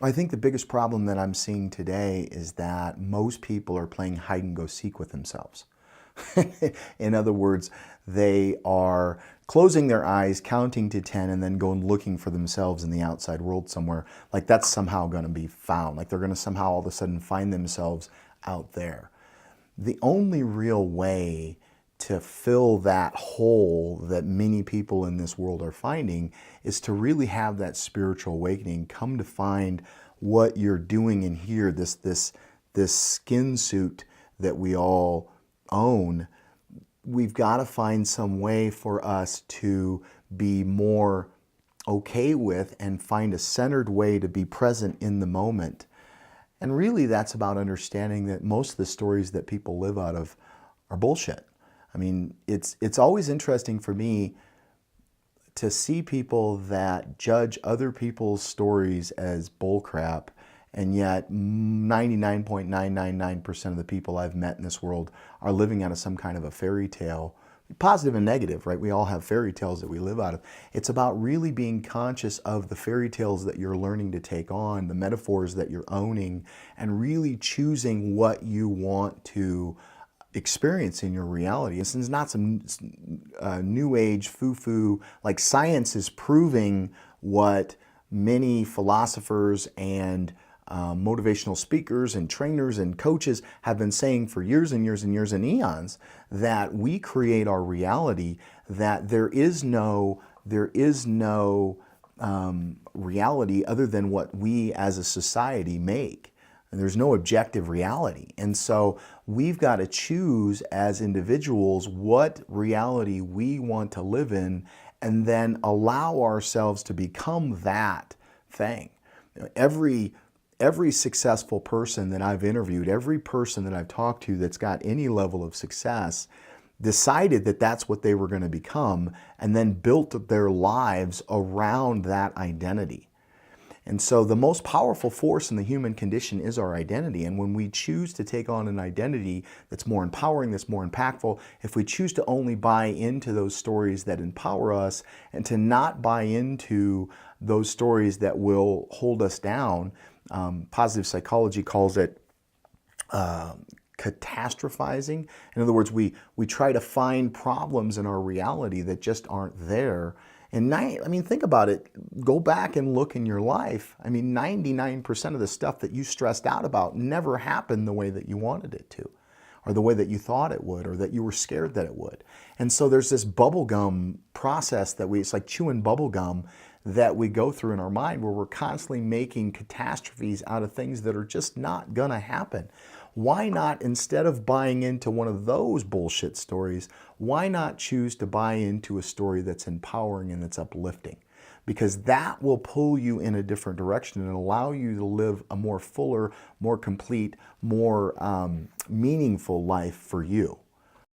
I think the biggest problem that I'm seeing today is that most people are playing hide and go seek with themselves. In other words, they are closing their eyes, counting to 10, and then going looking for themselves in the outside world somewhere. Like that's somehow going to be found. Like they're going to somehow all of a sudden find themselves out there. The only real way to fill that hole that many people in this world are finding is to really have that spiritual awakening, come to find what you're doing in here, this skin suit that we all own. We've got to find some way for us to be more okay with and find a centered way to be present in the moment. And really that's about understanding that most of the stories that people live out of are bullshit. I mean, it's always interesting for me to see people that judge other people's stories as bullcrap, and yet 99.999% of the people I've met in this world are living out of some kind of a fairy tale, positive and negative, right? We all have fairy tales that we live out of. It's about really being conscious of the fairy tales that you're learning to take on, the metaphors that you're owning, and really choosing what you want to experience in your reality. This is not some new age foo-foo, like science is proving what many philosophers and motivational speakers and trainers and coaches have been saying for years and years and years and eons, that we create our reality, that there is no reality other than what we as a society make. And there's no objective reality. And so we've got to choose as individuals what reality we want to live in and then allow ourselves to become that thing. You know, every successful person that I've interviewed, every person that I've talked to that's got any level of success decided that that's what they were going to become and then built their lives around that identity. And so the most powerful force in the human condition is our identity. And when we choose to take on an identity that's more empowering, that's more impactful, if we choose to only buy into those stories that empower us and to not buy into those stories that will hold us down, positive psychology calls it catastrophizing. In other words, we try to find problems in our reality that just aren't there. And I mean, think about it. Go back and look in your life. I mean, 99% of the stuff that you stressed out about never happened the way that you wanted it to, or the way that you thought it would, or that you were scared that it would. And so there's this bubblegum process that it's like chewing bubble gum that we go through in our mind, where we're constantly making catastrophes out of things that are just not gonna happen. Why not, instead of buying into one of those bullshit stories, why not choose to buy into a story that's empowering and that's uplifting? Because that will pull you in a different direction and allow you to live a more fuller, more complete, more meaningful life for you.